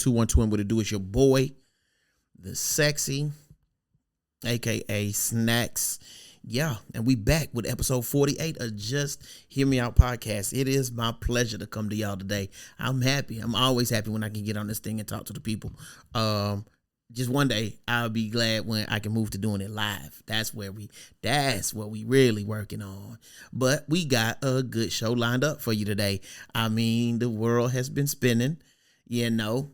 12121. What it do? Is your boy, the sexy, aka Snax. Yeah, and we back with episode 48 of Just Hear Me Out podcast. It is my pleasure to come to y'all today. I'm happy. I'm always happy when I can get on this thing and talk to the people. Just one day I'll be glad when I can move to doing it live. That's what we really working on. But we got a good show lined up for you today. I mean, the world has been spinning, the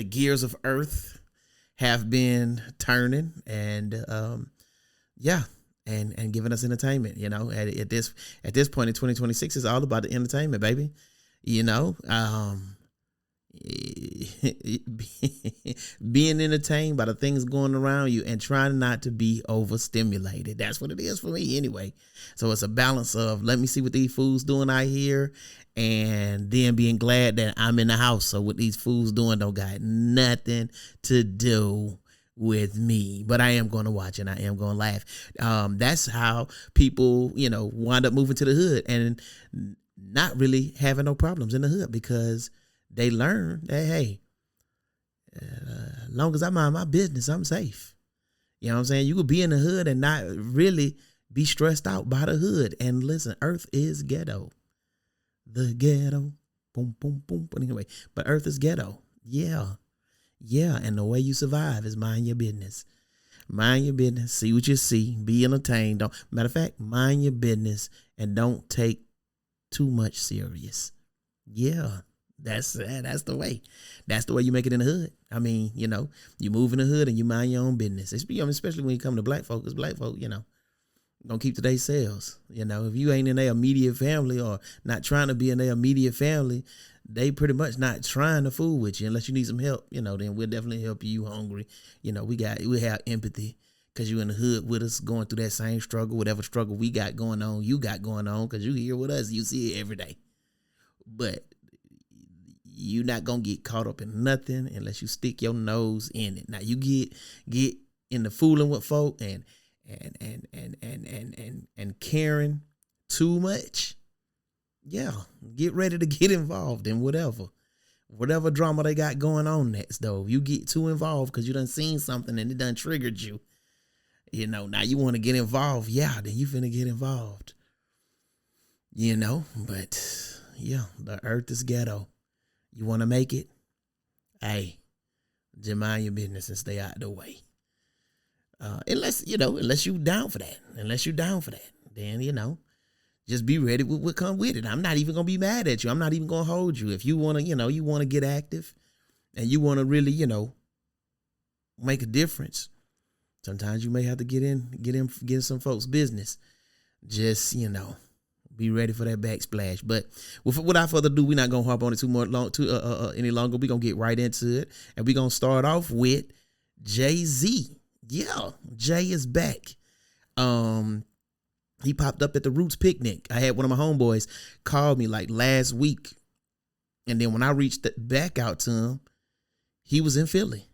gears of earth have been turning and and giving us entertainment. At this point in 2026, it's all about the entertainment, baby. Being entertained by the things going around you and trying not to be overstimulated. That's what it is for me anyway. So it's a balance of let me see what these fools doing out here, and then being glad that I'm in the house. So what these fools doing don't got nothing to do with me, but I am going to watch and I am going to laugh. That's how people, wind up moving to the hood and not really having no problems in the hood, because they learn that, hey, as long as I mind my business, I'm safe. You know what I'm saying? You could be in the hood and not really be stressed out by the hood. And listen, Earth is ghetto. The ghetto. Boom, boom, boom. But anyway, but Earth is ghetto. Yeah. Yeah, and the way you survive is mind your business. Mind your business. See what you see. Be entertained. Matter of fact, mind your business and don't take too much serious. Yeah, that's the way. That's the way you make it in the hood. I mean, you move in the hood and you mind your own business. Especially when you come to black folk, because black folk, gonna keep to their selves. If you ain't in their immediate family or not trying to be in their immediate family, they pretty much not trying to fool with you unless you need some help. Then we'll definitely help you. Hungry. We have empathy because you in the hood with us, going through that same struggle, whatever struggle we got going on, you got going on, because you here with us, you see it every day. But you not gonna get caught up in nothing unless you stick your nose in it. Now you get in the fooling with folk and caring too much. Yeah, get ready to get involved in whatever drama they got going on next, though. If you get too involved because you done seen something and it done triggered you, now you want to get involved. Yeah, then you finna get involved. But yeah, the earth is ghetto. You want to make it? Hey, just mind your business and stay out of the way. Unless you down for that. Then, just be ready with what come with it. I'm not even going to be mad at you. I'm not even going to hold you. If you want to, you want to get active and you want to really, make a difference, sometimes you may have to get in some folks' business. Just, be ready for that backsplash. But without further ado, we're not going to harp on it any longer. We're going to get right into it. And we're going to start off with Jay-Z. Yeah, Jay is back. He popped up at the Roots picnic. I had one of my homeboys call me like last week. And then when I reached back out to him, he was in Philly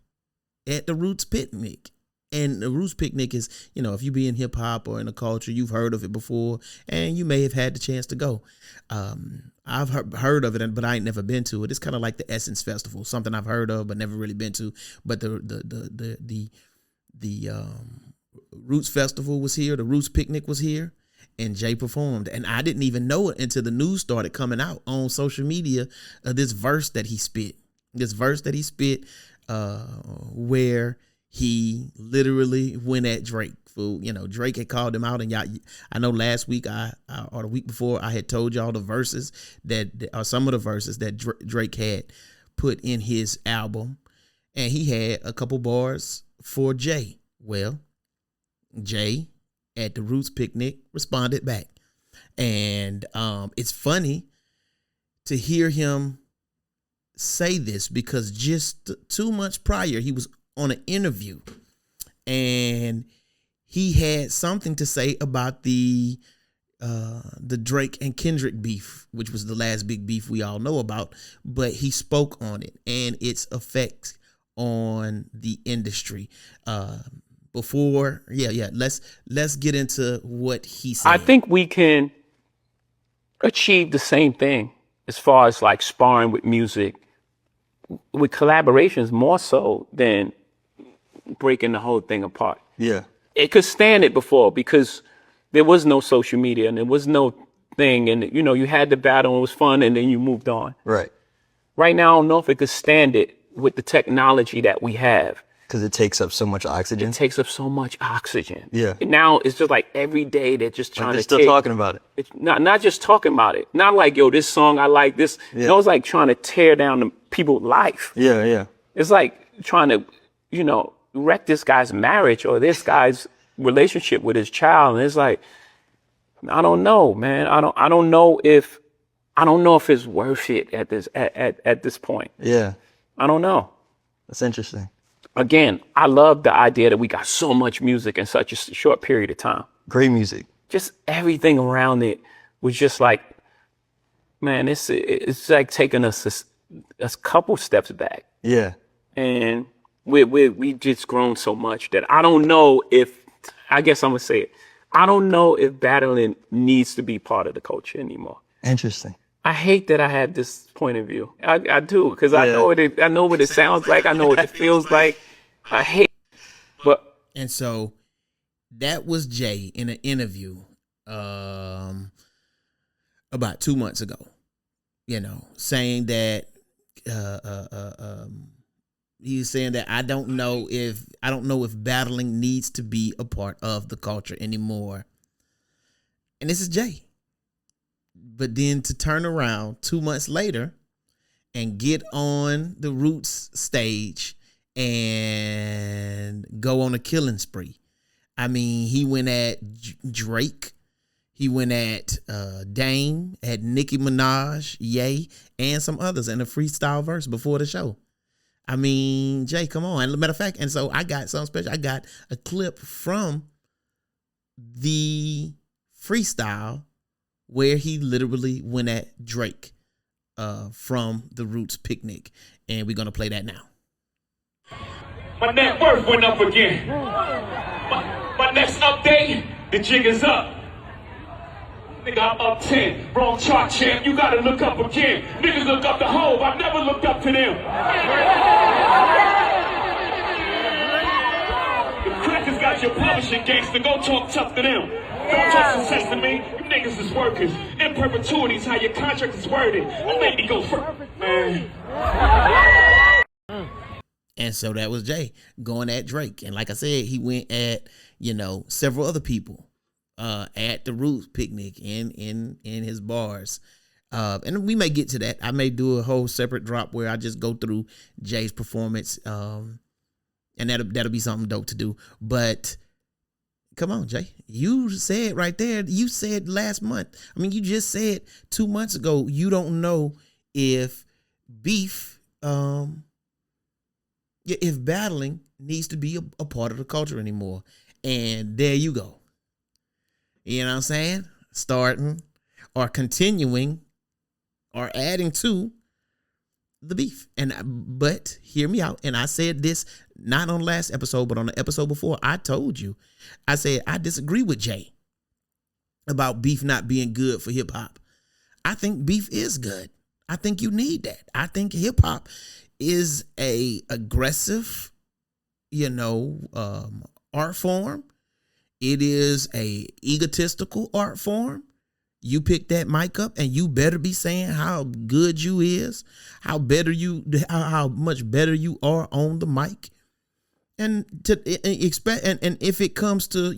at the Roots picnic. And the Roots picnic is, if you be in hip hop or in the culture, you've heard of it before and you may have had the chance to go. I've heard of it, but I ain't never been to it. It's kind of like the Essence Festival, something I've heard of, but never really been to. But the Roots Festival was here. The Roots picnic was here. And Jay performed, and I didn't even know it until the news started coming out on social media of this verse that he spit. Where he literally went at Drake. Drake had called him out, and I know last week or the week before I had told y'all the verses some of the verses that Drake had put in his album, and he had a couple bars for Jay. Well, Jay at the Roots picnic responded back. And it's funny to hear him say this, because just 2 months prior, he was on an interview and he had something to say about the Drake and Kendrick beef, which was the last big beef we all know about, but he spoke on it and its effects on the industry. Let's get into what he said. I think we can achieve the same thing as far as like sparring with music with collaborations more so than breaking the whole thing apart. Yeah. It could stand it before because there was no social media and there was no thing. And, you know, you had the battle and it was fun and then you moved on. Right. Right now, I don't know if it could stand it with the technology that we have. Because it takes up so much oxygen. It takes up so much oxygen. Yeah. And now it's just like every day they're just trying they're to still talking about it. It's not just talking about it. Not like, yo, this song, I like this. Yeah. No, it's like trying to tear down the people's life. Yeah, yeah. It's like trying to, you know, wreck this guy's marriage or this guy's relationship with his child. And it's like, I don't know, man. I don't know if it's worth it at this point. Yeah. I don't know. That's interesting. Again, I love the idea that we got so much music in such a short period of time. Great music. Just everything around it was just like, man, it's like taking us a couple steps back. Yeah. And we just grown so much that I don't know if, I guess I'm gonna say it, I don't know if battling needs to be part of the culture anymore. Interesting. I hate that I have this point of view. I do, because I know what it sounds like. I know what it feels like. I hate it. But and so that was Jay in an interview about 2 months ago, you know, saying that he was saying that I don't know if battling needs to be a part of the culture anymore. And this is Jay. But then to turn around 2 months later and get on the Roots stage and go on a killing spree. I mean, he went at Drake. He went at Dame, at Nicki Minaj, Ye, and some others in a freestyle verse before the show. I mean, Jay, come on. And matter of fact, and so I got something special. I got a clip from the freestyle where he literally went at Drake from the Roots picnic. And we're going to play that now. My net worth went up again. My next update, the jig is up. Nigga, I'm up 10. Wrong chart, champ. You gotta look up again. Niggas look up the Hove. I never looked up to them. The crackers got your publishing gangster. Go talk tough to them. Don't talk success to me. You niggas is workers. In perpetuity is how your contract is worded. Don't make me go first, man. And so that was Jay going at Drake. And like I said, he went at, you know, several other people at the Roots picnic in his bars. And we may get to that. I may do a whole separate drop where I just go through Jay's performance. And that'll be something dope to do. But come on, Jay. You said right there, you said last month. I mean, you just said 2 months ago, you don't know if beef, if battling needs to be a part of the culture anymore. And there you go. You know what I'm saying? Starting or continuing or adding to the beef. But hear me out. And I said this not on the last episode, but on the episode before. I told you, I said I disagree with Jay about beef not being good for hip hop. I think beef is good. I think you need that. I think hip hop is a aggressive, art form. It is a egotistical art form. You pick that mic up and you better be saying how good you is, how much better you are on the mic. And to expect, and if it comes to,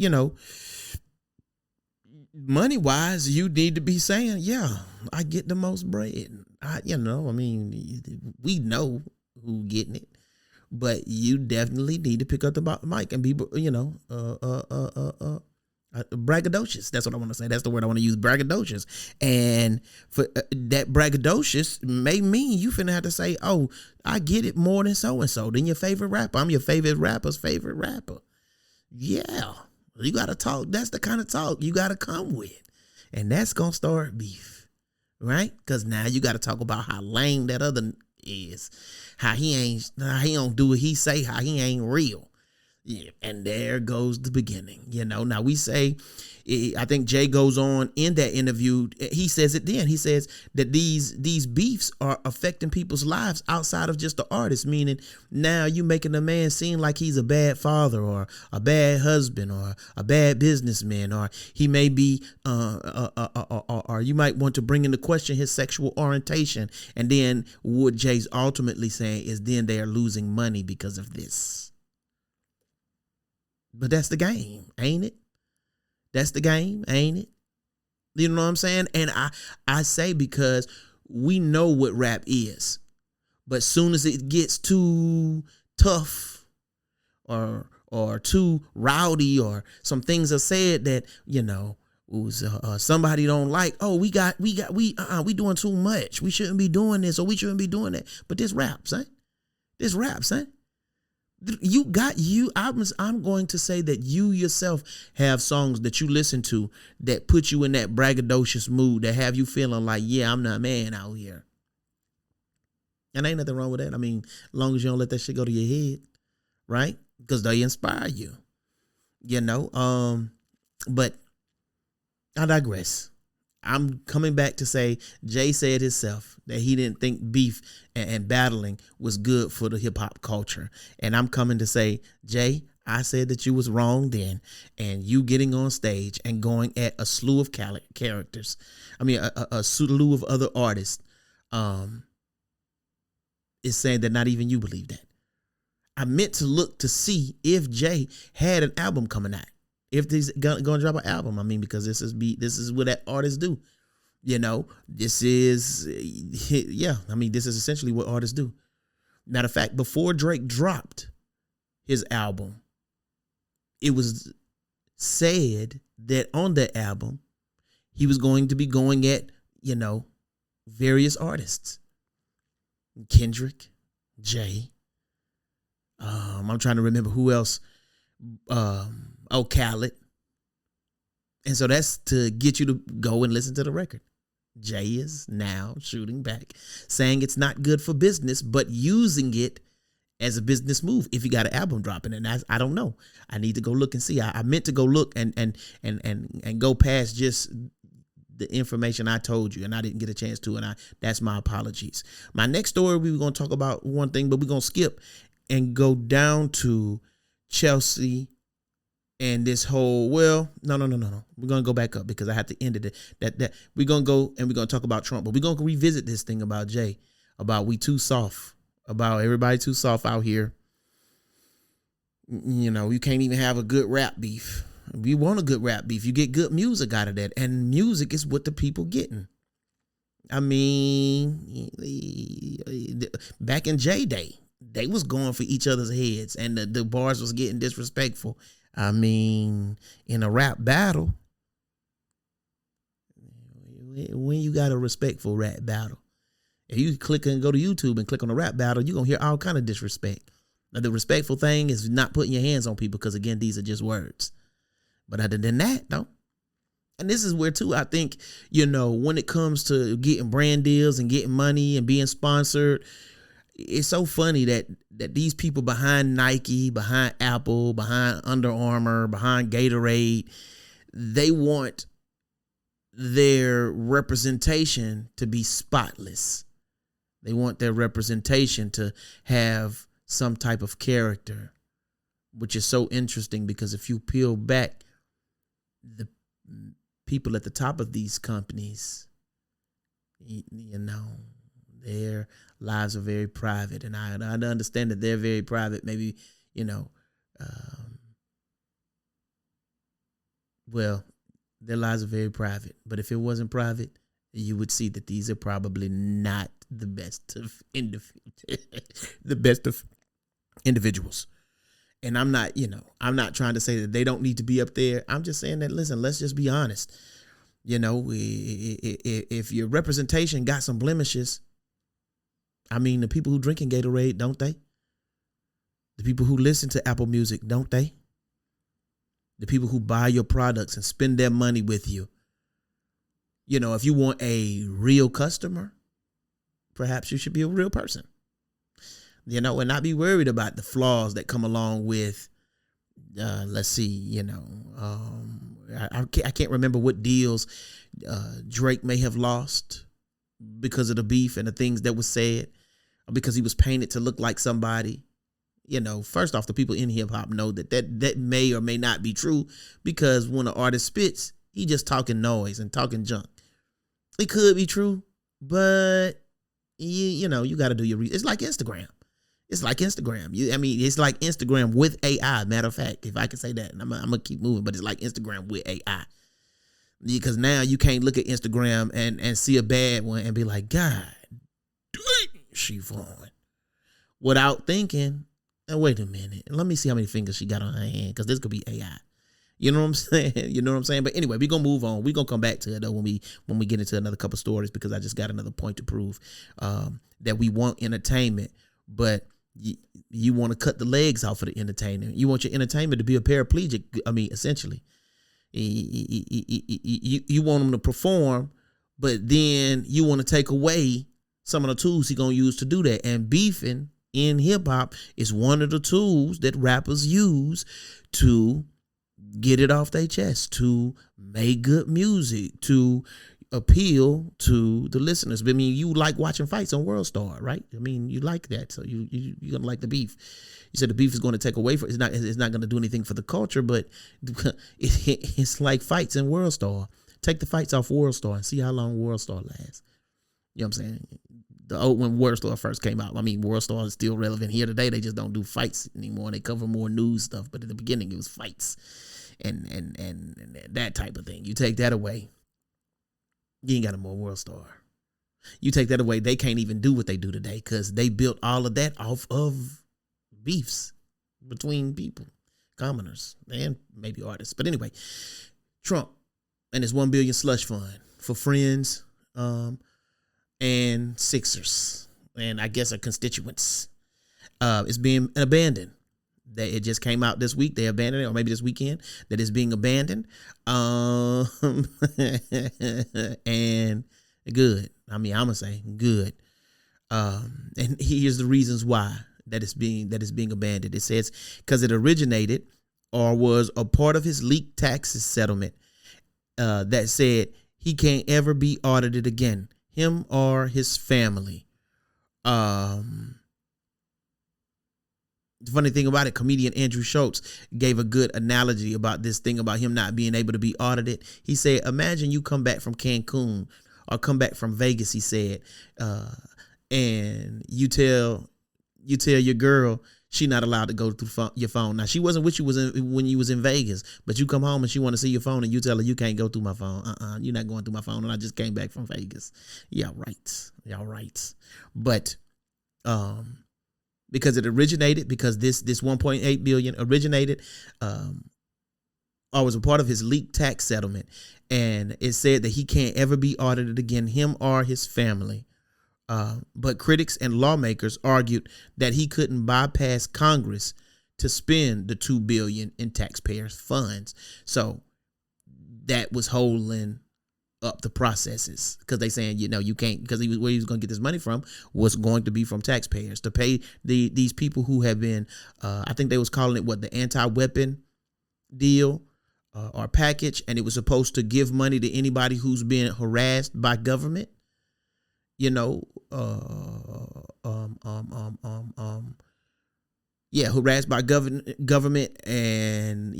money wise, you need to be saying, yeah, I get the most bread. We know who getting it, but you definitely need to pick up the mic and be, braggadocious. That's what I want to say. That's the word I want to use, braggadocious. And for that braggadocious may mean you finna have to say, oh, I get it more than so-and-so, than your favorite rapper. I'm your favorite rapper's favorite rapper. Yeah. You got to talk. That's the kind of talk you got to come with. And that's going to start beef, right? Because now you got to talk about how lame that other is, how he don't do what he say, how he ain't real. Yeah, and there goes the beginning. Now we say, I think Jay goes on in that interview. He says it then. He says that these beefs are affecting people's lives outside of just the artist, meaning now you making a man seem like he's a bad father or a bad husband or a bad businessman, or he may be, or you might want to bring into question his sexual orientation. And then what Jay's ultimately saying is then they are losing money because of this. But that's the game, ain't it? That's the game, ain't it? You know what I'm saying? And I say because we know what rap is. But soon as it gets too tough or too rowdy, or some things are said that, somebody don't like, oh, we doing too much. We shouldn't be doing this, or we shouldn't be doing that. But this raps, eh? This raps, eh? I'm going to say that you yourself have songs that you listen to that put you in that braggadocious mood, that have you feeling like, yeah, I'm not man out here. And ain't nothing wrong with that. I mean, as long as you don't let that shit go to your head, right? Because they inspire you, but I digress. I'm coming back to say Jay said himself that he didn't think beef and battling was good for the hip hop culture. And I'm coming to say, Jay, I said that you was wrong then. And you getting on stage and going at a slew of characters. I mean, a slew of other artists is saying that not even you believe that. I meant to look to see if Jay had an album coming out. If he's gonna drop an album, I mean, because this is what that artists do. This is this is essentially what artists do. Matter of fact, before Drake dropped his album, it was said that on that album, he was going to be going at, various artists. Kendrick, Jay. I'm trying to remember who else. Khaled. And so that's to get you to go and listen to the record. Jay is now shooting back, saying it's not good for business, but using it as a business move if you got an album dropping. And I don't know. I need to go look and see. I meant to go look and go past just the information I told you, and I didn't get a chance to, and that's my apologies. My next story, we were going to talk about one thing, but we're going to skip and go down to Chelsea. And this whole, no. We're going to go back up because I have to end it. That we're going to go and we're going to talk about Trump, but we're going to revisit this thing about Jay, about we too soft, about everybody too soft out here. You can't even have a good rap beef. If you want a good rap beef, you get good music out of that. And music is what the people getting. I mean, back in Jay Day, they was going for each other's heads and the bars was getting disrespectful. I mean, in a rap battle, when you got a respectful rap battle, if you click and go to YouTube and click on a rap battle, you're going to hear all kind of disrespect. Now, the respectful thing is not putting your hands on people because, again, these are just words. But other than that, though, and this is where, too, I think, when it comes to getting brand deals and getting money and being sponsored, it's so funny that these people behind Nike, behind Apple, behind Under Armour, behind Gatorade, they want their representation to be spotless. They want their representation to have some type of character, which is so interesting because if you peel back, the people at the top of these companies, their lives are very private, and I understand that they're very private. Maybe, their lives are very private. But if it wasn't private, you would see that these are probably not the best of individuals. And I'm not trying to say that they don't need to be up there. I'm just saying that, listen, let's just be honest. If your representation got some blemishes, I mean, the people who drink in Gatorade, don't they? The people who listen to Apple Music, don't they? The people who buy your products and spend their money with you. If you want a real customer, perhaps you should be a real person. And not be worried about the flaws that come along with let's see, I can't remember what deals Drake may have lost because of the beef and the things that was said, because he was painted to look like somebody. First off, the people in hip hop know that may or may not be true, because when an artist spits, he just talking noise and talking junk. It could be true, but you got to do your research. It's like Instagram. It's like Instagram with AI. Matter of fact, if I can say that, and I'm gonna keep moving, but it's like Instagram with AI, because now you can't look at Instagram and see a bad one and be like, God, dang, she fine, without thinking, wait a minute, let me see how many fingers she got on her hand, because this could be AI. You know what I'm saying? But anyway, we're going to move on. We're going to come back to it, though, when we get into another couple stories, because I just got another point to prove, that we want entertainment, but you want to cut the legs off of the entertainment. You want your entertainment to be a paraplegic. Essentially. You want them to perform, but then you want to take away some of the tools he's going to use to do that. And beefing in hip hop is one of the tools that rappers use to get it off their chest, to make good music, to appeal to the listeners. I mean, you like watching fights on World Star, right? I mean, you like that, so you're gonna like the beef. You said the beef is going to take away from it's not going to do anything for the culture, but it's like fights in World Star. Take the fights off World Star and see how long World Star lasts. You know what I'm saying? When World Star first came out, I mean, World Star is still relevant here today. They just don't do fights anymore. They cover more news stuff, but at the beginning it was fights and that type of thing. You take that away, you ain't got no more World Star. You take that away, they can't even do what they do today, because they built all of that off of beefs between people, commoners, and maybe artists. But anyway, Trump and his $1 billion slush fund for friends and Sixers, and I guess our constituents, is being abandoned. That it just came out this week. They abandoned it, or maybe this weekend, that it's being abandoned. And good. I mean, I'm gonna say good. And here's the reasons why that it's being abandoned. It says because it originated or was a part of his leaked taxes settlement that said he can't ever be audited again, him or his family. The funny thing about it, comedian Andrew Schultz gave a good analogy about this thing about him not being able to be audited. He said, imagine you come back from Cancun or come back from Vegas, he said, and you tell your girl she not allowed to go through your phone. Now, she wasn't with you when you was in Vegas, but you come home and she want to see your phone and you tell her you can't go through my phone. You're not going through my phone, and I just came back from Vegas. Y'all right. But because it originated, because this 1.8 billion originated, or was a part of his leaked tax settlement, and it said that he can't ever be audited again, him or his family. But critics and lawmakers argued that he couldn't bypass Congress to spend the $2 billion in taxpayers' funds. So that was holding up the processes, because they saying, you can't, because where he was going to get this money from was going to be from taxpayers to pay these people who have been, I think they was calling it the anti-weapon deal or package, and it was supposed to give money to anybody who's been harassed by government. Harassed by government, and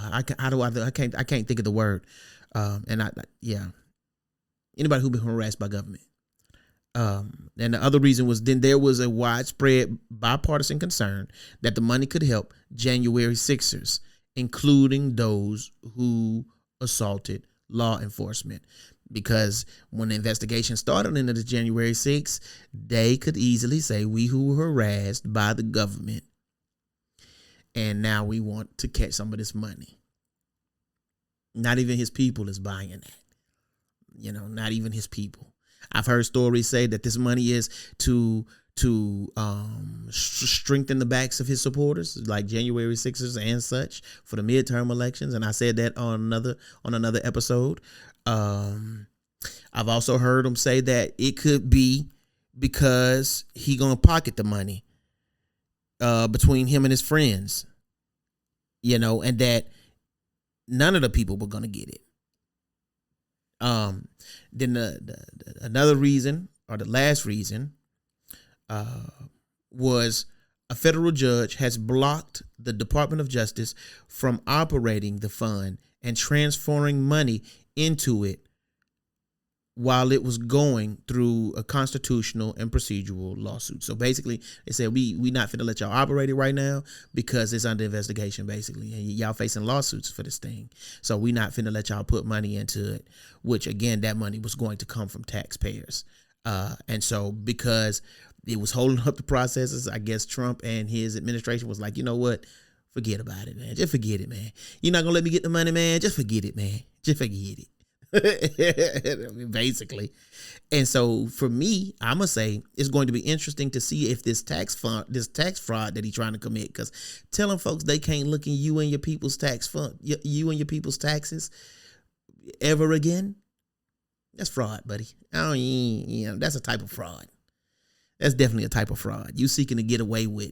I can't think of the word. Anybody who been harassed by government. And the other reason was then there was a widespread bipartisan concern that the money could help January Sixers, including those who assaulted law enforcement. Because when the investigation started into the January 6th, they could easily say, we who were harassed by the government, and now we want to catch some of this money. Not even his people is buying that. Not even his people. I've heard stories say that this money is to strengthen the backs of his supporters, like January 6ers and such, for the midterm elections. And I said that on another episode. I've also heard him say that it could be because he gonna pocket the money between him and his friends. and that none of the people were going to get it. Then another reason, or the last reason, was a federal judge has blocked the Department of Justice from operating the fund and transferring money into it while it was going through a constitutional and procedural lawsuit. So basically, they said, we not finna let y'all operate it right now because it's under investigation, basically, and y'all facing lawsuits for this thing. So we not finna let y'all put money into it, which again, that money was going to come from taxpayers. And so because it was holding up the processes, I guess Trump and his administration was like, you know what? Forget about it, man. Just forget it, man. You're not gonna let me get the money, man. Just forget it, man. Just forget it. I mean, basically. And so for me, I'm gonna say it's going to be interesting to see if this tax fraud that he's trying to commit, because telling folks they can't look in you and your people's taxes ever again, that's fraud, buddy. That's a type of fraud. That's definitely a type of fraud. You seeking to get away with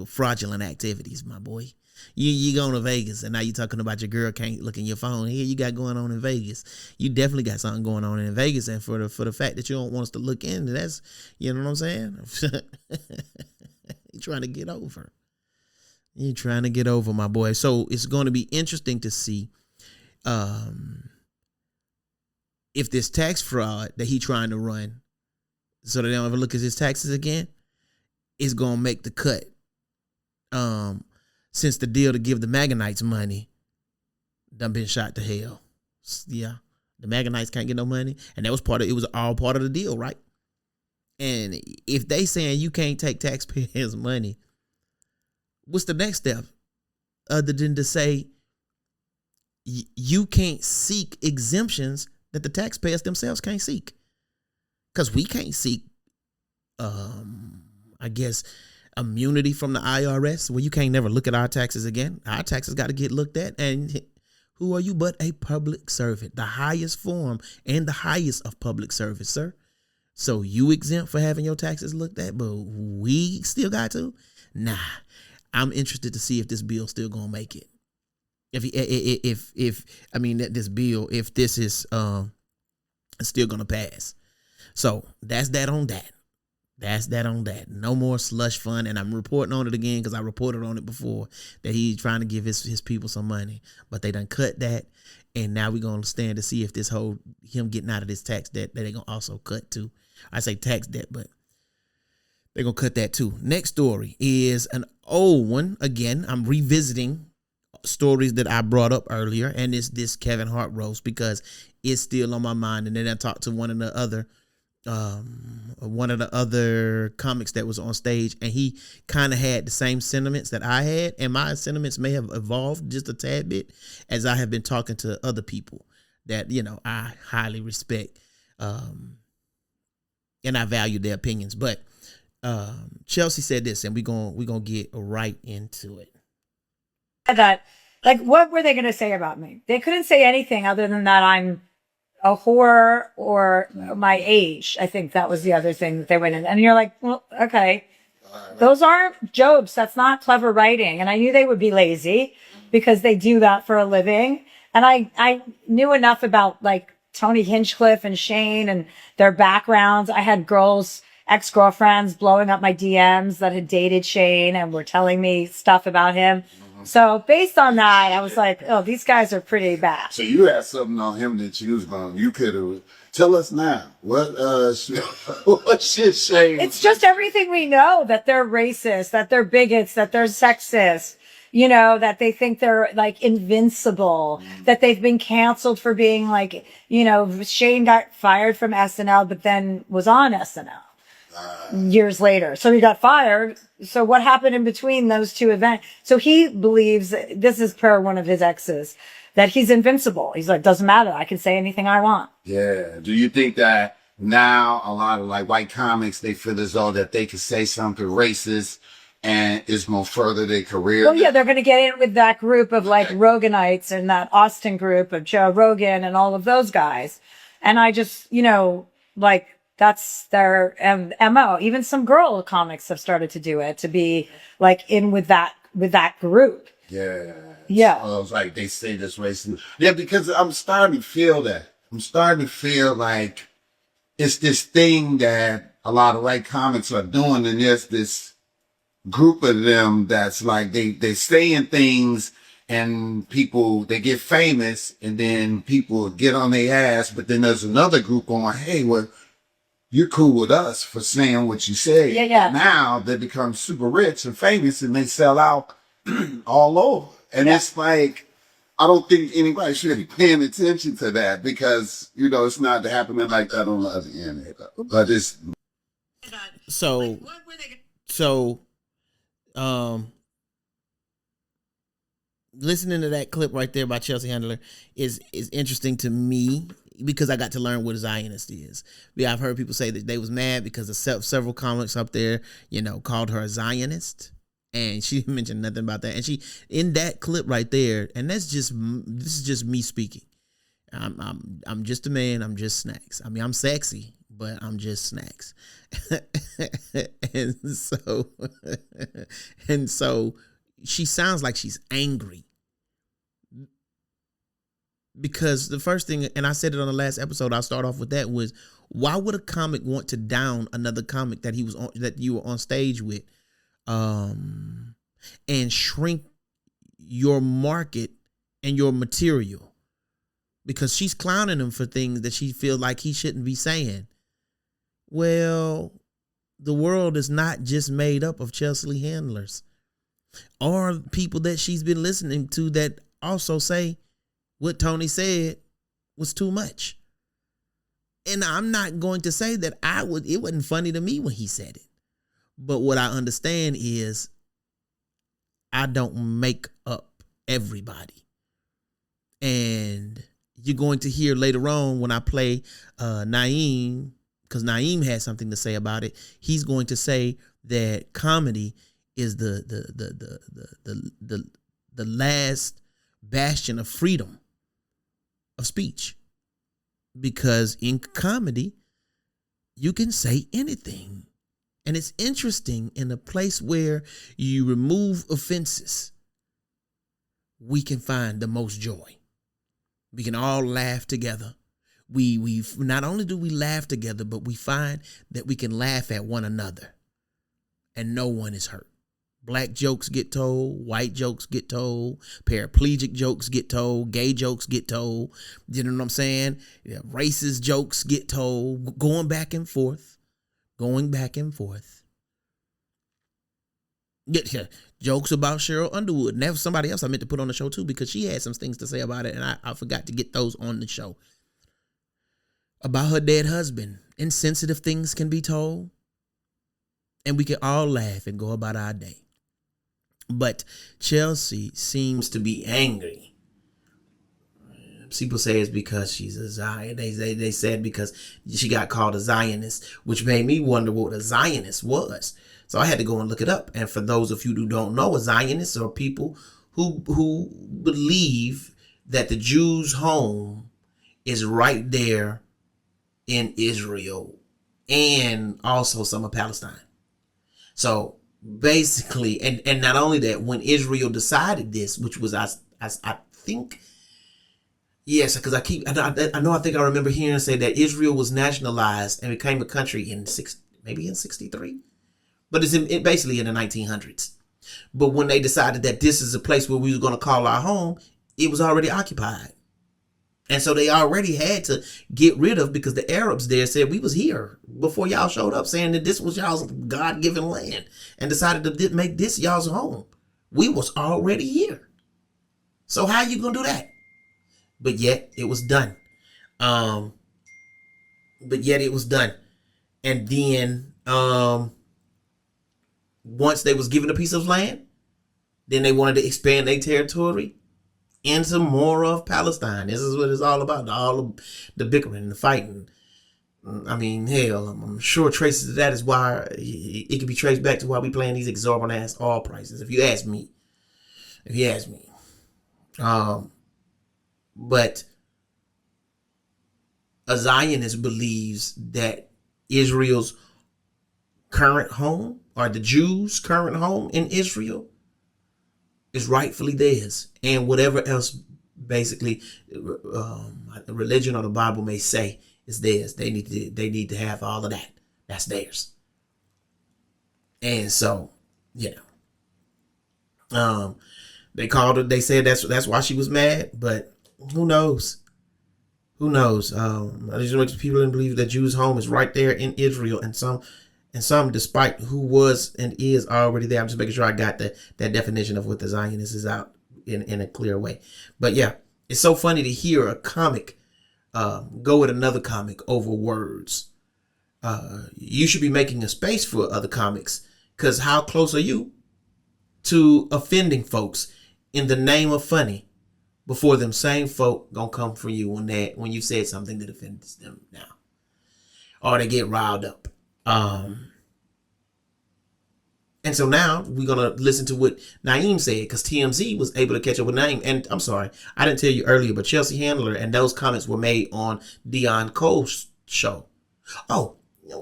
fraudulent activities, my boy. You going to Vegas and now you talking about your girl can't look in your phone. Here you got going on in Vegas. You definitely got something going on in Vegas, and for the fact that you don't want us to look in, that's, you know what I'm saying? You're trying to get over. You're trying to get over, my boy. So it's going to be interesting to see if this tax fraud that he trying to run so that they don't ever look at his taxes again is going to make the cut. Since the deal to give the MAGAnites money done been shot to hell. Yeah. The MAGAnites can't get no money. And that was it was all part of the deal, right? And if they saying you can't take taxpayers' money, what's the next step? Other than to say you can't seek exemptions that the taxpayers themselves can't seek. Because we can't seek, I guess, immunity from the IRS, where you can't never look at our taxes again. Our taxes got to get looked at. And who are you but a public servant? The highest form and the highest of public service, sir. So you exempt for having your taxes looked at, but we still got to? Nah. I'm interested to see if this bill still gonna make it. If this is still gonna pass. So that's that on that. That's that on that. No more slush fund. And I'm reporting on it again because I reported on it before that he's trying to give his people some money. But they done cut that. And now we're going to stand to see if this whole him getting out of this tax debt that they're going to also cut too. I say tax debt, but they're going to cut that too. Next story is an old one. Again, I'm revisiting stories that I brought up earlier. And it's this Kevin Hart roast because it's still on my mind. And then I talked to one of the other comics that was on stage, and he kind of had the same sentiments that I had, and my sentiments may have evolved just a tad bit as I have been talking to other people that, I highly respect, and I value their opinions. But Chelsea said this, and we're gonna get right into it. That, what were they gonna say about me? They couldn't say anything other than that I'm a whore or my age. I think that was the other thing that they went in. And you're like, well, okay. Those aren't jokes. That's not clever writing. And I knew they would be lazy because they do that for a living. And I knew enough about Tony Hinchcliffe and Shane and their backgrounds. I had ex-girlfriends blowing up my DMs that had dated Shane and were telling me stuff about him. So based on that, I was like, oh, these guys are pretty bad. So you had something on him that you could have. Tell us now. What shit, Shane? It's just everything we know, that they're racist, that they're bigots, that they're sexist, that they think they're invincible, that they've been canceled for being Shane got fired from SNL, but then was on SNL. Years later. So he got fired. So what happened in between those two events? So he believes, this is per one of his exes, that he's invincible. He's like, doesn't matter. I can say anything I want. Yeah. Do you think that now a lot of white comics, they feel as though that they can say something racist and it's going to further their career? Well, yeah, they're going to get in with that group of Roganites and that Austin group of Joe Rogan and all of those guys. And I just, that's their MO. Even some girl comics have started to do it, to be in with that group. Yeah. Yeah. So it's like they say this racist. Yeah, because I'm starting to feel that. I'm starting to feel like it's this thing that a lot of white comics are doing, and there's this group of them that's like they saying things and people they get famous and then people get on their ass, but then there's another group going, hey, well, you're cool with us for saying what you say. Yeah. Now they become super rich and famous and they sell out all over. And it's like, I don't think anybody should be paying attention to that because, you know, it's not happening like that on the other end. But it's... So, listening to that clip right there by Chelsea Handler is interesting to me because I got to learn what a Zionist is. Yeah, I've heard people say that they was mad because of several comics up there, you know, called her a Zionist, and she didn't mention nothing about that. And she in that clip right there, and this is just me speaking. I'm just a man. I'm just Snax. I mean, I'm sexy, but I'm just Snax. and so she sounds like she's angry. Because the first thing, and I said it on the last episode, I'll start off with that, was why would a comic want to down another comic that you were on stage with, and shrink your market and your material? Because she's clowning him for things that she feels like he shouldn't be saying. Well, the world is not just made up of Chelsea handlers or people that she's been listening to that also say what Tony said was too much. And I'm not going to say that it wasn't funny to me when he said it. But what I understand is I don't make up everybody. And you're going to hear later on when I play Naeem, because Naeem had something to say about it. He's going to say that comedy is the last bastion of freedom of speech, because in comedy you can say anything, and it's interesting in a place where you remove offenses, we can find the most joy. We can all laugh together. We not only do we laugh together, but we find that we can laugh at one another and no one is hurt. Black jokes get told, white jokes get told, paraplegic jokes get told, gay jokes get told, you know what I'm saying? Yeah, racist jokes get told, going back and forth. Yeah, jokes about Cheryl Underwood. And that was somebody else I meant to put on the show too, because she had some things to say about it, and I forgot to get those on the show. About her dead husband. Insensitive things can be told, and we can all laugh and go about our day. But Chelsea seems to be angry. People say it's because she's a Zion. They said because she got called a Zionist, which made me wonder what a Zionist was. So I had to go and look it up. And for those of you who don't know, a Zionist are people who believe that the Jews' home is right there in Israel and also some of Palestine. So basically, and not only that, when Israel decided this, which was I think, yes, because I remember hearing say that Israel was nationalized and became a country in 63, but it's basically in the 1900s. But when they decided that this is a place where we were going to call our home, it was already occupied. And so they already had to get rid of, because the Arabs there said we was here before y'all showed up, saying that this was y'all's God-given land, and decided to make this y'all's home. We was already here. So how you gonna do that? But yet it was done. And then once they was given a piece of land, then they wanted to expand their territory into more of Palestine. This is what it's all about. All of the bickering and the fighting. I mean, hell, I'm sure traces of that is why it can be traced back to why we paying these exorbitant ass oil prices. If you ask me. But a Zionist believes that Israel's current home, or the Jews' current home in Israel, is rightfully theirs, and whatever else basically religion or the Bible may say is theirs. They need to have all of that. That's theirs. And so, they called her. They said that's why she was mad. But who knows? Who knows? I just want people to believe that Jews' home is right there in Israel, and some, despite who was and is already there. I'm just making sure I got that definition of what the Zionist is out in a clear way. But yeah, it's so funny to hear a comic go with another comic over words. You should be making a space for other comics, because how close are you to offending folks in the name of funny before them same folk gonna come for you when you said something that offends them now, or they get riled up. And so now we're gonna listen to what Naeem said, because TMZ was able to catch up with Naeem. And I'm sorry, I didn't tell you earlier, but Chelsea Handler and those comments were made on Dion Cole's show. Oh,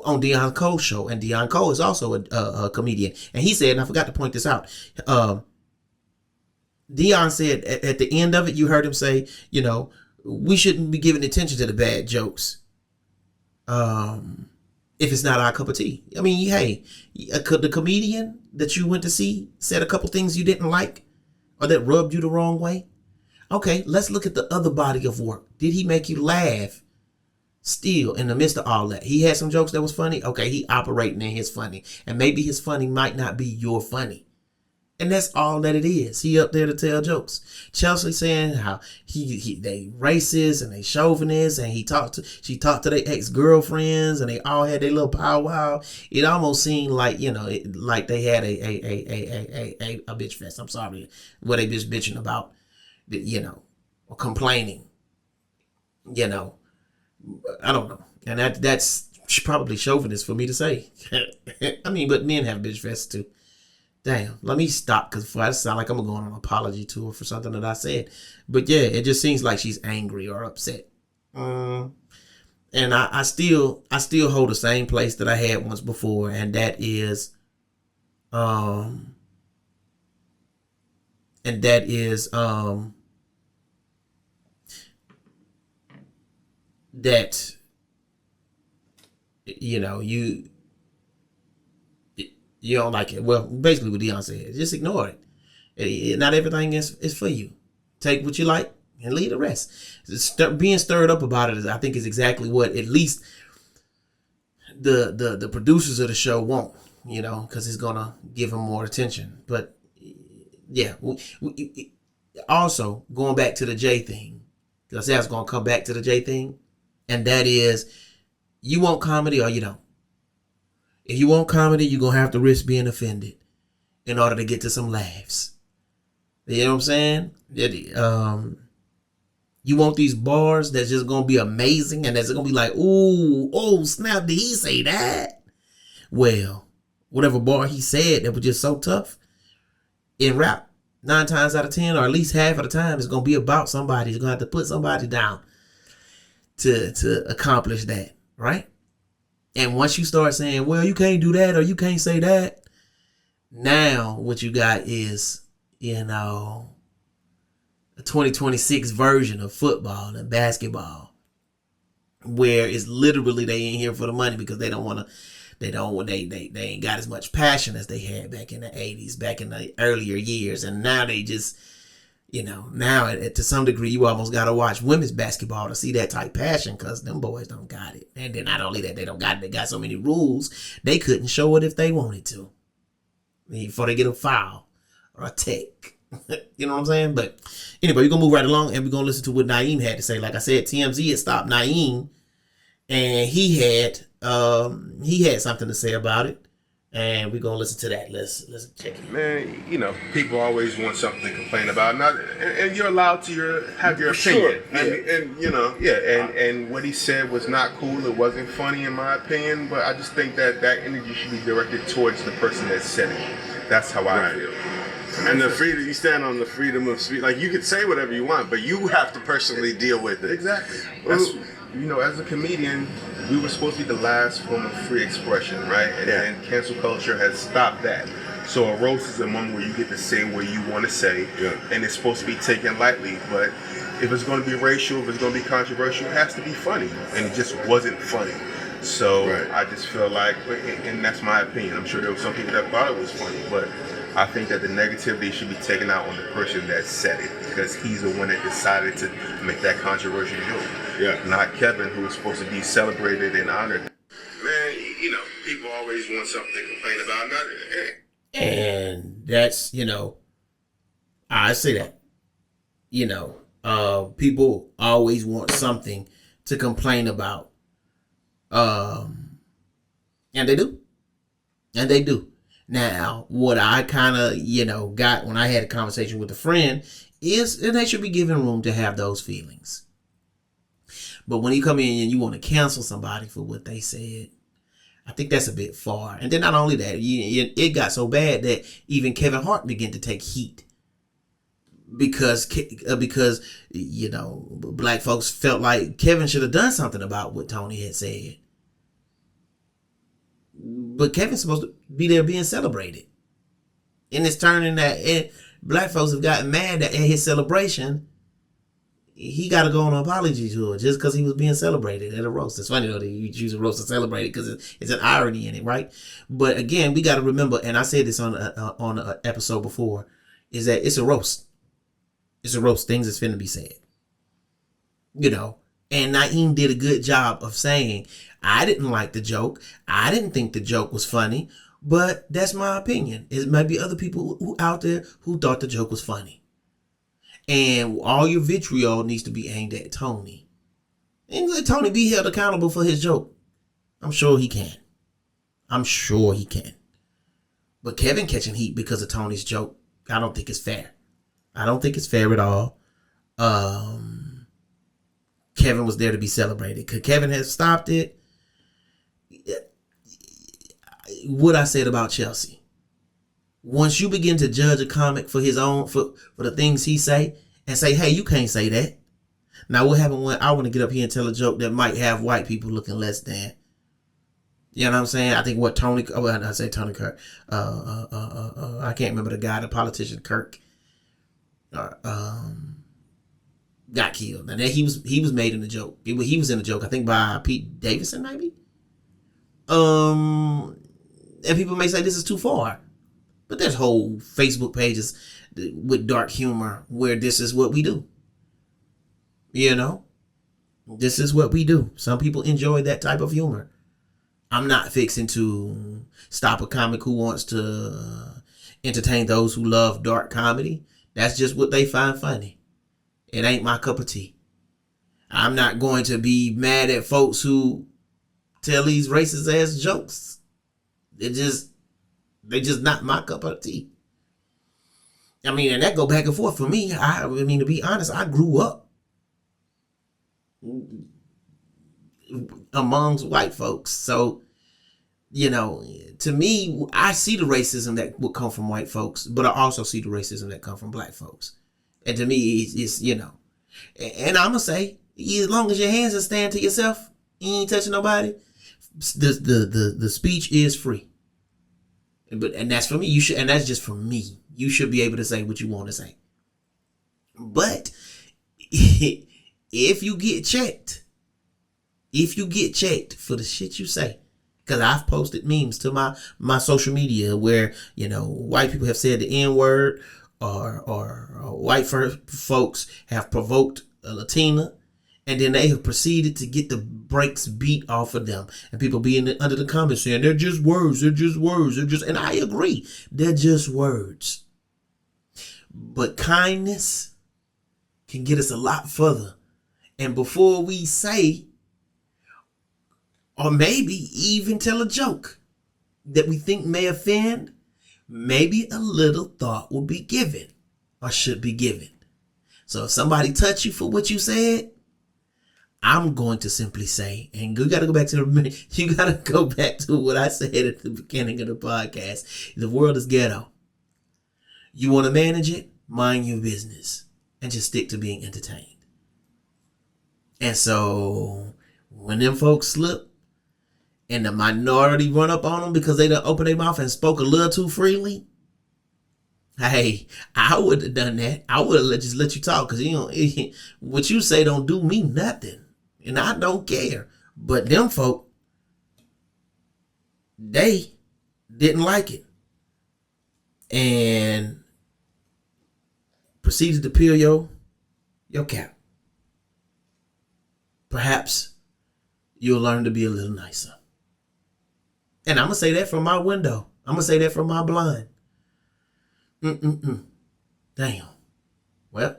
on Dion Cole's show, and Dion Cole is also a comedian, and he said, and I forgot to point this out, Dion said at the end of it, you heard him say, we shouldn't be giving attention to the bad jokes if it's not our cup of tea. I mean, hey, the comedian that you went to see said a couple things you didn't like or that rubbed you the wrong way. Okay, let's look at the other body of work. Did he make you laugh still in the midst of all that? He had some jokes that was funny. Okay, he operating in his funny, and maybe his funny might not be your funny. And that's all that it is. He up there to tell jokes. Chelsea saying how they racist and they chauvinists, and she talked to their ex-girlfriends, and they all had their little powwow. It almost seemed like, like they had a bitch fest. I'm sorry, what they just bitching about, or complaining. I don't know. And that's probably chauvinist for me to say. I mean, but men have bitch fests too. Damn, let me stop, because I sound like I'm going on an apology tour for something that I said. But yeah, it just seems like she's angry or upset. And I still hold the same place that I had once before, and that is that you don't like it. Well, basically what Dion said, just ignore it. Not everything is for you. Take what you like and leave the rest. Being stirred up about it, I think, is exactly what at least the producers of the show want, because it's gonna give them more attention. But yeah, also going back to the J thing, because I said I was gonna come back to the J thing, and that is, you want comedy or you don't. If you want comedy, you're going to have to risk being offended in order to get to some laughs. You know what I'm saying? You want these bars that's just going to be amazing, and that's going to be like, oh, snap, did he say that? Well, whatever bar he said that was just so tough, in rap, 9 times out of 10, or at least half of the time, it's going to be about somebody. He's going to have to put somebody down to accomplish that, right? And once you start saying, well, you can't do that or you can't say that, now what you got is, a 2026 version of football and basketball, where it's literally they ain't here for the money, because they ain't got as much passion as they had back in the 80s, back in the earlier years. And now they just, now to some degree, you almost got to watch women's basketball to see that type passion, because them boys don't got it. And then not only that, they don't got it, they got so many rules, they couldn't show it if they wanted to, before they get a foul or a take. You know what I'm saying? But anyway, we're going to move right along, and we're going to listen to what Naeem had to say. Like I said, TMZ had stopped Naeem, and he had something to say about it. And we're going to listen to that. Let's check it. Man, people always want something to complain about. And you're allowed to have your opinion. Sure. Yeah. And what he said was not cool. It wasn't funny, in my opinion. But I just think that energy should be directed towards the person that said it. That's how I feel. And the freedom, you stand on the freedom of speech. Like, you could say whatever you want, but you have to personally deal with it. Exactly. That's, as a comedian, we were supposed to be the last form of free expression, right? And cancel culture has stopped that. So a roast is a moment where you get to say what you want to say, and it's supposed to be taken lightly. But if it's going to be racial, if it's going to be controversial, it has to be funny, and it just wasn't funny. So I just feel like, and that's my opinion. I'm sure there were some people that thought it was funny, but I think that the negativity should be taken out on the person that said it, because he's the one that decided to make that controversial joke. Not Kevin, who was supposed to be celebrated and honored. Man, you know, people always want something to complain about. And that's, I say that, people always want something to complain about. And they do. And they do. Now, what I kind of, got when I had a conversation with a friend is that they should be given room to have those feelings. But when you come in and you want to cancel somebody for what they said, I think that's a bit far. And then not only that, it got so bad that even Kevin Hart began to take heat because black folks felt like Kevin should have done something about what Tony had said. But Kevin's supposed to be there being celebrated. And it's turning that black folks have gotten mad at his celebration. He got to go on an apology tour just because he was being celebrated at a roast. It's funny though that you choose a roast to celebrate it because it's an irony in it, right? But again, we got to remember, and I said this on an episode before, is that it's a roast. It's a roast. Things is finna be said. And Naeem did a good job of saying, I didn't like the joke. I didn't think the joke was funny, but that's my opinion. It might be other people who out there who thought the joke was funny. And all your vitriol needs to be aimed at Tony. And let Tony be held accountable for his joke. I'm sure he can. But Kevin catching heat because of Tony's joke, I don't think it's fair. I don't think it's fair at all. Kevin was there to be celebrated. Could Kevin have stopped it? What I said about Chelsea. Once you begin to judge a comic for his own, for the things he say, and say, hey, you can't say that. Now, what happened when I want to get up here and tell a joke that might have white people looking less than? You know what I'm saying? I think what Tony Kirk, I can't remember the guy, the politician Kirk, got killed. And then he was made in a joke. He was in a joke, I think by Pete Davidson, maybe. And people may say this is too far. But there's whole Facebook pages with dark humor where this is what we do. This is what we do. Some people enjoy that type of humor. I'm not fixing to stop a comic who wants to entertain those who love dark comedy. That's just what they find funny. It ain't my cup of tea. I'm not going to be mad at folks who tell these racist ass jokes. They just not my cup of tea. I mean, and that go back and forth for me. I mean, to be honest, I grew up amongst white folks. So, to me, I see the racism that would come from white folks, but I also see the racism that come from black folks. And to me, it's and I'm going to say, as long as your hands are staying to yourself, you ain't touching nobody, the speech is free. And that's for me. And that's just for me. You should be able to say what you want to say. But if you get checked for the shit you say, because I've posted memes to my social media where, white people have said the N-word or white folks have provoked a Latina, and then they have proceeded to get the brakes beat off of them. And people being under the comments saying, they're just words. And I agree. They're just words. But kindness can get us a lot further. And before we say, or maybe even tell a joke that we think may offend, maybe a little thought will be given or should be given. So if somebody touch you for what you said, I'm going to simply say, and you got to go back to what I said at the beginning of the podcast. The world is ghetto. You want to manage it? Mind your business and just stick to being entertained. And so when them folks slip and the minority run up on them because they done opened their mouth and spoke a little too freely, Hey, I would have done that. I would have just let you talk because what you say don't do me nothing, and I don't care. But them folk, they didn't like it and proceeded to peel your cap. Perhaps you'll learn to be a little nicer. And I'm gonna say that from my window. I'm gonna say that from my blind. Damn. Well,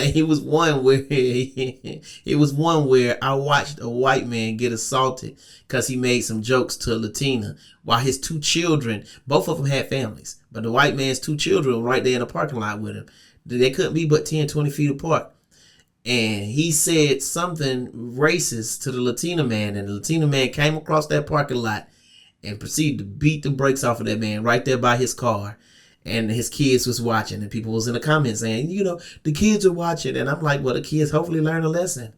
it was one where I watched a white man get assaulted because he made some jokes to a Latina while his two children, both of them had families, but the white man's two children were right there in the parking lot with him. They couldn't be but 10, 20 feet apart. And he said something racist to the Latina man, and the Latina man came across that parking lot and proceeded to beat the brakes off of that man right there by his car. And his kids was watching, and people was in the comments saying, the kids are watching. And I'm like, well, the kids hopefully learn a lesson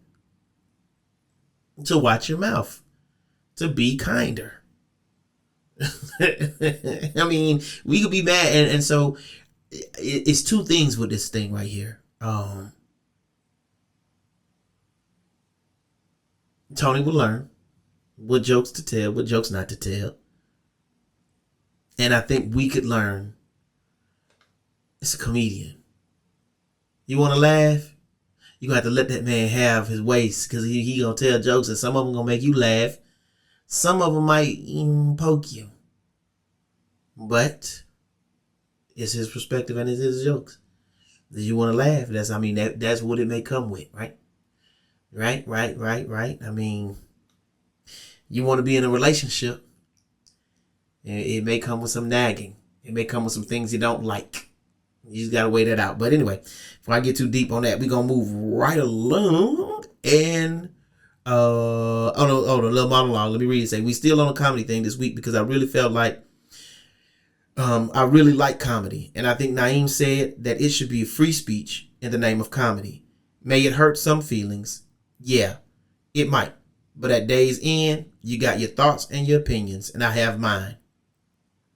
to watch your mouth, to be kinder. I mean, we could be mad. And so it's two things with this thing right here. Tony will learn what jokes to tell, what jokes not to tell. And I think we could learn. It's a comedian. You want to laugh? You're going to have to let that man have his ways, because he going to tell jokes, and some of them going to make you laugh. Some of them might even poke you. But it's his perspective and it's his jokes. Do you want to laugh? That's what it may come with, right? Right. I mean, you want to be in a relationship. It may come with some nagging. It may come with some things you don't like. You just got to weigh that out. But anyway, before I get too deep on that, we're going to move right along. And, the little monologue. Let me read it. Say, we still on a comedy thing this week because I really felt like, I really like comedy. And I think Naeem said that it should be free speech in the name of comedy. May it hurt some feelings. Yeah, it might. But at day's end, you got your thoughts and your opinions, and I have mine.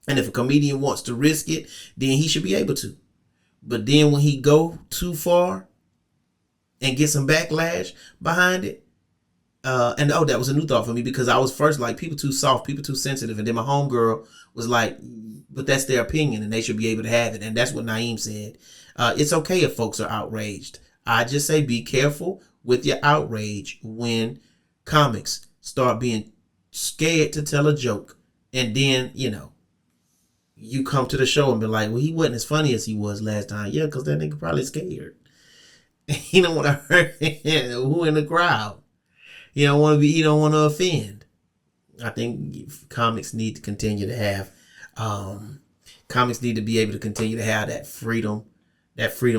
And if a comedian wants to risk it, then he should be able to. But then when he go too far and get some backlash behind it, that was a new thought for me, because I was first like, people too soft, people too sensitive. And then my homegirl was like, but that's their opinion and they should be able to have it. And that's what Naeem said. It's okay if folks are outraged. I just say be careful with your outrage when comics start being scared to tell a joke. And then, you come to the show and be like, well, he wasn't as funny as he was last time. Yeah, because that nigga probably scared. He don't want to hurt who in the crowd. He don't want to offend. I think comics need to continue to have, comics need to be able to continue to have that freedom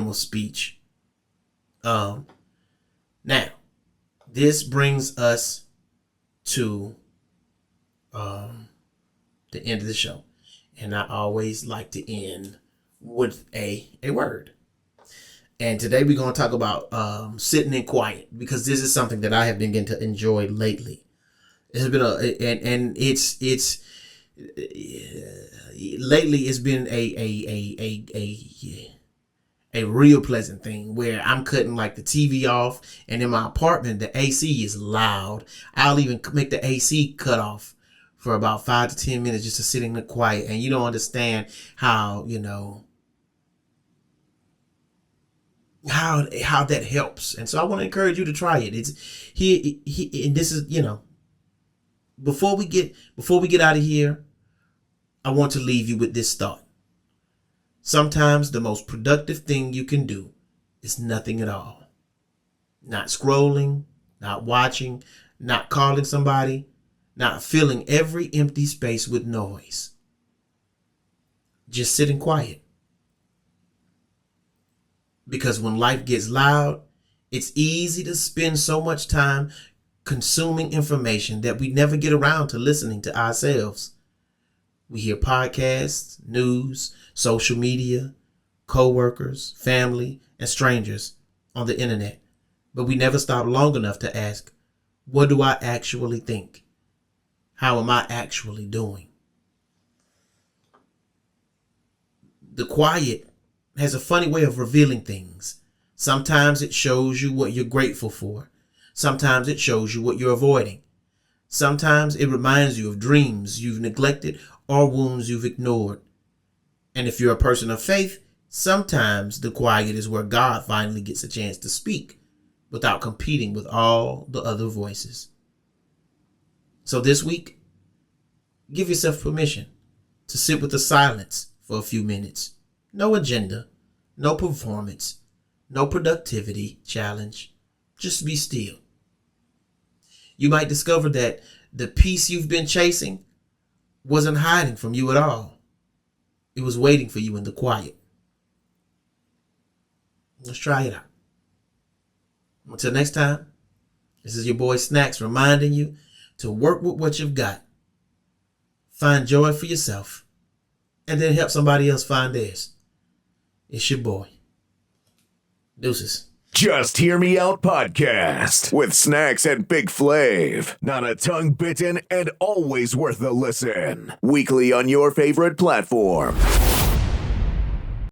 of speech. Now, this brings us to the end of the show. And I always like to end with a word. And today we're going to talk about sitting in quiet, because this is something that I have been getting to enjoy lately. It's been lately it's been a real pleasant thing where I'm cutting like the TV off, and in my apartment the AC is loud. I'll even make the AC cut off for about 5 to 10 minutes just to sit in the quiet. And you don't understand how how that helps. And so I want to encourage you to try it. It's and this is, before we get out of here, I want to leave you with this thought. Sometimes the most productive thing you can do is nothing at all. Not scrolling, not watching, not calling somebody, not filling every empty space with noise. Just sitting quiet. Because when life gets loud, it's easy to spend so much time consuming information that we never get around to listening to ourselves. We hear podcasts, news, social media, co-workers, family, and strangers on the internet. But we never stop long enough to ask, what do I actually think? How am I actually doing? The quiet has a funny way of revealing things. Sometimes it shows you what you're grateful for. Sometimes it shows you what you're avoiding. Sometimes it reminds you of dreams you've neglected or wounds you've ignored. And if you're a person of faith, sometimes the quiet is where God finally gets a chance to speak without competing with all the other voices. So this week, give yourself permission to sit with the silence for a few minutes. No agenda, no performance, no productivity challenge. Just be still. You might discover that the peace you've been chasing wasn't hiding from you at all. It was waiting for you in the quiet. Let's try it out. Until next time, this is your boy Snax reminding you to work with what you've got. Find joy for yourself, and then help somebody else find theirs. It's your boy. Deuces. Just Hear Me Out podcast with Snax and Big Flav. Not a tongue bitten and always worth a listen. Weekly on your favorite platform.